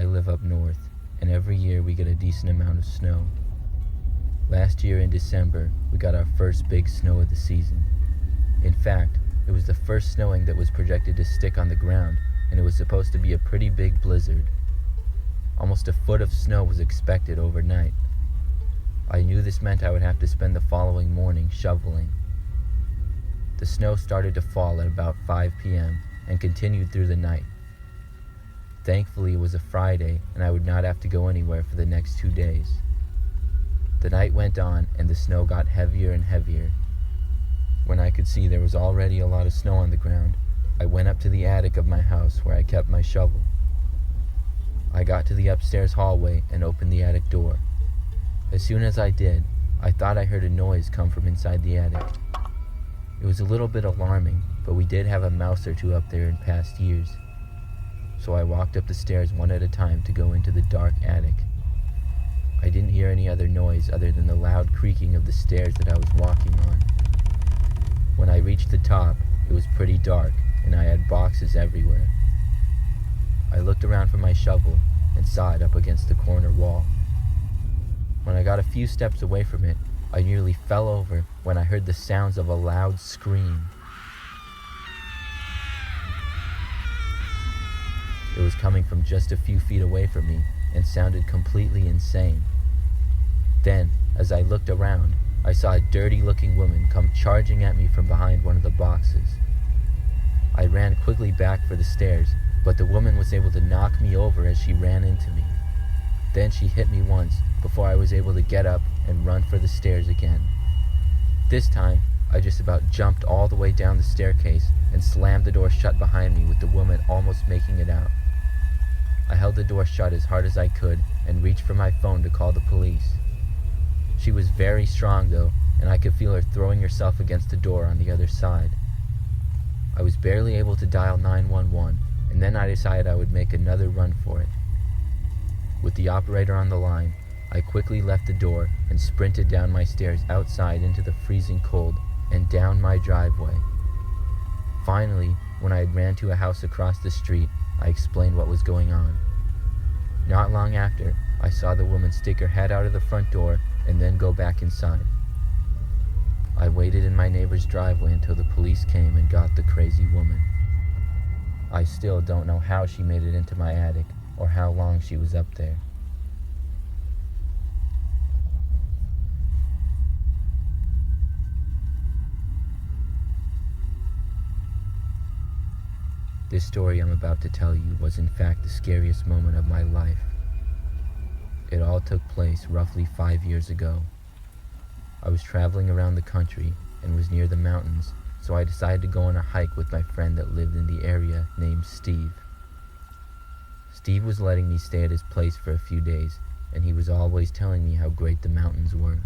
I live up north, and every year we get a decent amount of snow. Last year in December, we got our first big snow of the season. In fact, it was the first snowing that was projected to stick on the ground, and it was supposed to be a pretty big blizzard. Almost a foot of snow was expected overnight. I knew this meant I would have to spend the following morning shoveling. The snow started to fall at about 5 p.m. and continued through the night. Thankfully, it was a Friday, and I would not have to go anywhere for the next 2 days. The night went on, and the snow got heavier and heavier. When I could see there was already a lot of snow on the ground, I went up to the attic of my house where I kept my shovel. I got to the upstairs hallway and opened the attic door. As soon as I did, I thought I heard a noise come from inside the attic. It was a little bit alarming, but we did have a mouse or two up there in past years. So I walked up the stairs one at a time to go into the dark attic. I didn't hear any other noise other than the loud creaking of the stairs that I was walking on. When I reached the top, it was pretty dark, and I had boxes everywhere. I looked around for my shovel and saw it up against the corner wall. When I got a few steps away from it, I nearly fell over when I heard the sounds of a loud scream. It was coming from just a few feet away from me and sounded completely insane. Then, as I looked around, I saw a dirty-looking woman come charging at me from behind one of the boxes. I ran quickly back for the stairs, but the woman was able to knock me over as she ran into me. Then she hit me once before I was able to get up and run for the stairs again. This time, I just about jumped all the way down the staircase and slammed the door shut behind me with the woman almost making it out. I held the door shut as hard as I could and reached for my phone to call the police. She was very strong though, and I could feel her throwing herself against the door on the other side. I was barely able to dial 911, and then I decided I would make another run for it. With the operator on the line, I quickly left the door and sprinted down my stairs outside into the freezing cold and down my driveway. Finally, when I had ran to a house across the street, I explained what was going on. Not long after, I saw the woman stick her head out of the front door and then go back inside. I waited in my neighbor's driveway until the police came and got the crazy woman. I still don't know how she made it into my attic or how long she was up there. This story I'm about to tell you was in fact the scariest moment of my life. It all took place roughly 5 years ago. I was traveling around the country and was near the mountains, so I decided to go on a hike with my friend that lived in the area named Steve. Steve was letting me stay at his place for a few days, and he was always telling me how great the mountains were.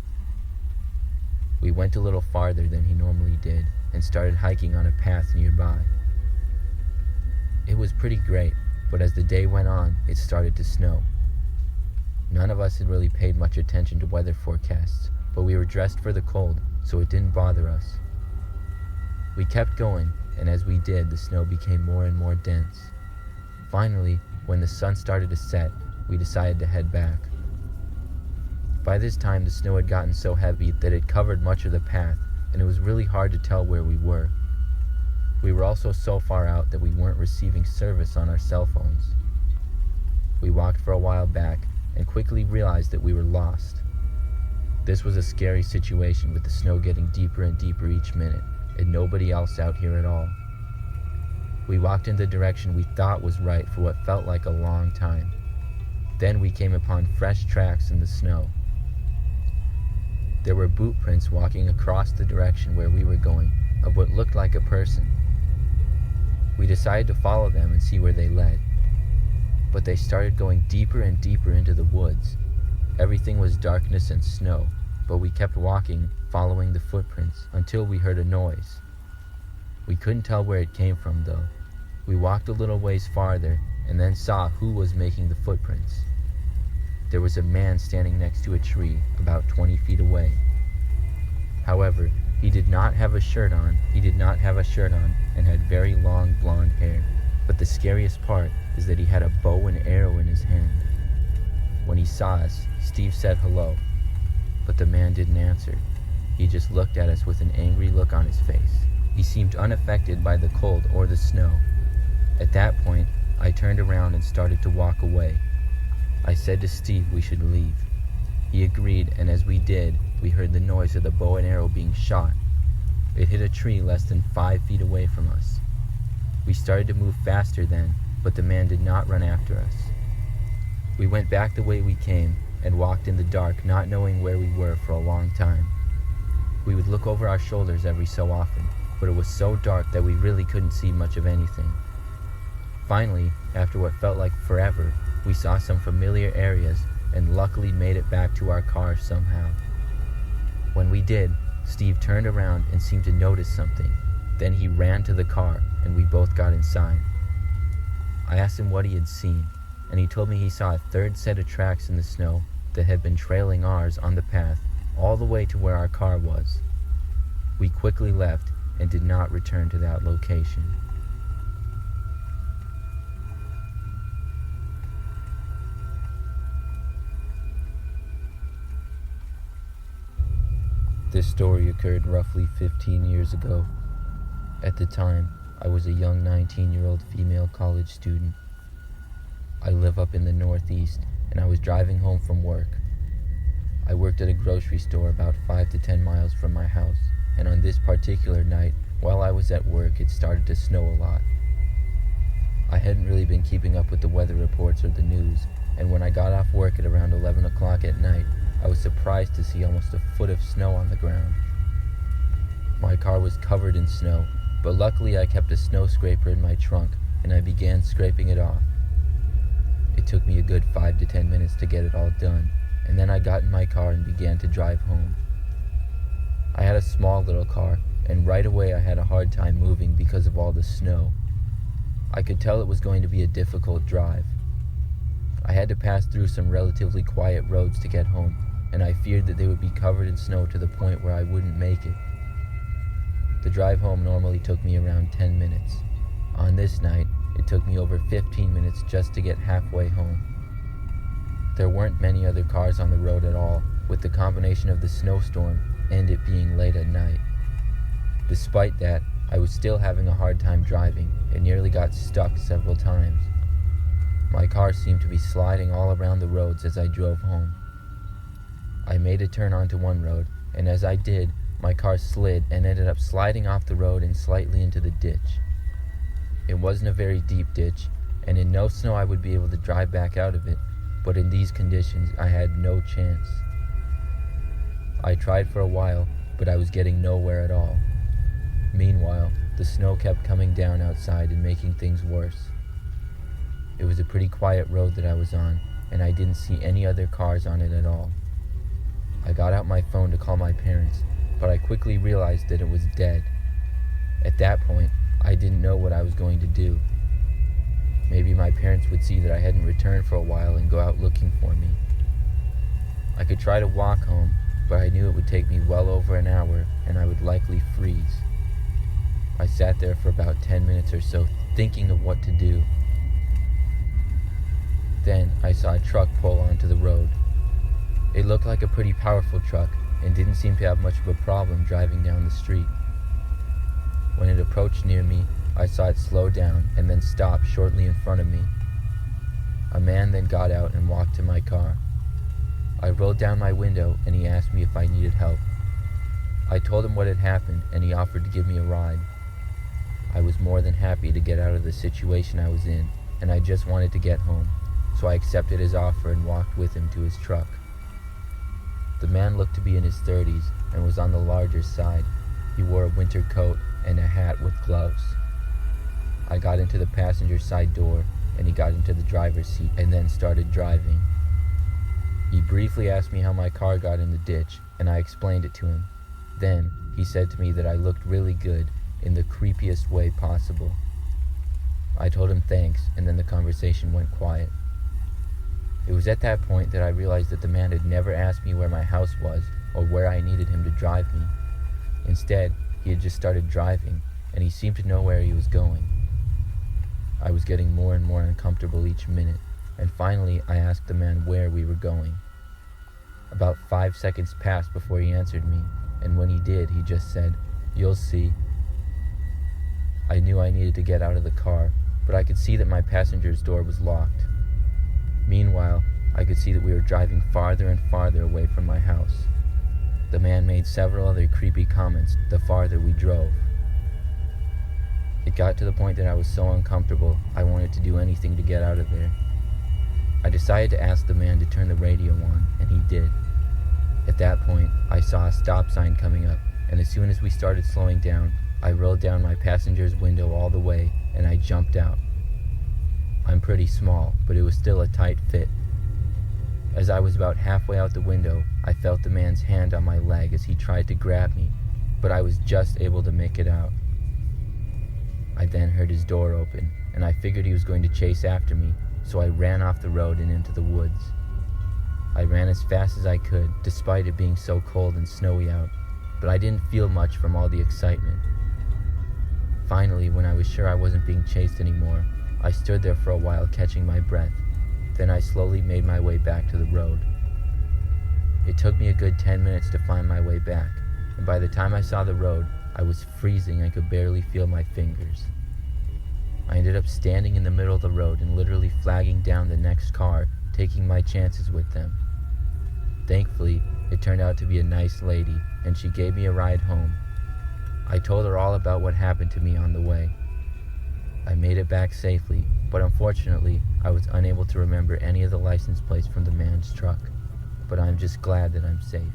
We went a little farther than he normally did and started hiking on a path nearby. It was pretty great, but as the day went on, it started to snow. None of us had really paid much attention to weather forecasts, but we were dressed for the cold, so it didn't bother us. We kept going, and as we did, the snow became more and more dense. Finally, when the sun started to set, we decided to head back. By this time, the snow had gotten so heavy that it covered much of the path, and it was really hard to tell where we were. We were also so far out that we weren't receiving service on our cell phones. We walked for a while back and quickly realized that we were lost. This was a scary situation with the snow getting deeper and deeper each minute and nobody else out here at all. We walked in the direction we thought was right for what felt like a long time. Then we came upon fresh tracks in the snow. There were boot prints walking across the direction where we were going of what looked like a person. We decided to follow them and see where they led. But they started going deeper and deeper into the woods. Everything was darkness and snow, but we kept walking, following the footprints, until we heard a noise. We couldn't tell where it came from though. We walked a little ways farther and then saw who was making the footprints. There was a man standing next to a tree about 20 feet away. However, he did not have a shirt on and had very long blonde hair. But the scariest part is that he had a bow and arrow in his hand. When he saw us, Steve said hello, but the man didn't answer. He just looked at us with an angry look on his face. He seemed unaffected by the cold or the snow. At that point, I turned around and started to walk away. I said to Steve we should leave. He agreed, and as we did, we heard the noise of the bow and arrow being shot. It hit a tree less than 5 feet away from us. We started to move faster then, but the man did not run after us. We went back the way we came and walked in the dark, not knowing where we were for a long time. We would look over our shoulders every so often, but it was so dark that we really couldn't see much of anything. Finally, after what felt like forever, we saw some familiar areas and luckily made it back to our car somehow. When we did, Steve turned around and seemed to notice something. Then he ran to the car and we both got inside. I asked him what he had seen, and he told me he saw a third set of tracks in the snow that had been trailing ours on the path all the way to where our car was. We quickly left and did not return to that location. This story occurred roughly 15 years ago. At the time, I was a young 19-year-old female college student. I live up in the Northeast, and I was driving home from work. I worked at a grocery store about 5 to 10 miles from my house, and on this particular night, while I was at work, it started to snow a lot. I hadn't really been keeping up with the weather reports or the news, and when I got off work at around 11 o'clock at night, I was surprised to see almost a foot of snow on the ground. My car was covered in snow, but luckily I kept a snow scraper in my trunk, and I began scraping it off. It took me a good 5 to 10 minutes to get it all done, and then I got in my car and began to drive home. I had a small little car, and right away I had a hard time moving because of all the snow. I could tell it was going to be a difficult drive. I had to pass through some relatively quiet roads to get home, and I feared that they would be covered in snow to the point where I wouldn't make it. The drive home normally took me around 10 minutes. On this night, it took me over 15 minutes just to get halfway home. There weren't many other cars on the road at all, with the combination of the snowstorm and it being late at night. Despite that, I was still having a hard time driving and nearly got stuck several times. My car seemed to be sliding all around the roads as I drove home. I made a turn onto one road, and as I did, my car slid and ended up sliding off the road and slightly into the ditch. It wasn't a very deep ditch, and in no snow I would be able to drive back out of it, but in these conditions I had no chance. I tried for a while, but I was getting nowhere at all. Meanwhile, the snow kept coming down outside and making things worse. It was a pretty quiet road that I was on, and I didn't see any other cars on it at all. I got out my phone to call my parents, but I quickly realized that it was dead. At that point, I didn't know what I was going to do. Maybe my parents would see that I hadn't returned for a while and go out looking for me. I could try to walk home, but I knew it would take me well over an hour and I would likely freeze. I sat there for about 10 minutes or so thinking of what to do. Then I saw a truck pull onto the road. It looked like a pretty powerful truck and didn't seem to have much of a problem driving down the street. When it approached near me, I saw it slow down and then stop shortly in front of me. A man then got out and walked to my car. I rolled down my window and he asked me if I needed help. I told him what had happened and he offered to give me a ride. I was more than happy to get out of the situation I was in, and I just wanted to get home, so I accepted his offer and walked with him to his truck. The man looked to be in his 30s and was on the larger side. He wore a winter coat and a hat with gloves. I got into the passenger side door and he got into the driver's seat and then started driving. He briefly asked me how my car got in the ditch and I explained it to him. Then he said to me that I looked really good in the creepiest way possible. I told him thanks and then the conversation went quiet. It was at that point that I realized that the man had never asked me where my house was or where I needed him to drive me. Instead, he had just started driving, and he seemed to know where he was going. I was getting more and more uncomfortable each minute, and finally I asked the man where we were going. About 5 seconds passed before he answered me, and when he did, he just said, "You'll see." I knew I needed to get out of the car, but I could see that my passenger's door was locked. Meanwhile, I could see that we were driving farther and farther away from my house. The man made several other creepy comments the farther we drove. It got to the point that I was so uncomfortable, I wanted to do anything to get out of there. I decided to ask the man to turn the radio on, and he did. At that point, I saw a stop sign coming up, and as soon as we started slowing down, I rolled down my passenger's window all the way, and I jumped out. I'm pretty small, but it was still a tight fit. As I was about halfway out the window, I felt the man's hand on my leg as he tried to grab me, but I was just able to make it out. I then heard his door open, and I figured he was going to chase after me, so I ran off the road and into the woods. I ran as fast as I could, despite it being so cold and snowy out, but I didn't feel much from all the excitement. Finally, when I was sure I wasn't being chased anymore, I stood there for a while catching my breath. Then I slowly made my way back to the road. It took me a good 10 minutes to find my way back, and by the time I saw the road, I was freezing and could barely feel my fingers. I ended up standing in the middle of the road and literally flagging down the next car, taking my chances with them. Thankfully, it turned out to be a nice lady, and she gave me a ride home. I told her all about what happened to me on the way. I made it back safely, but unfortunately, I was unable to remember any of the license plates from the man's truck. But I'm just glad that I'm safe.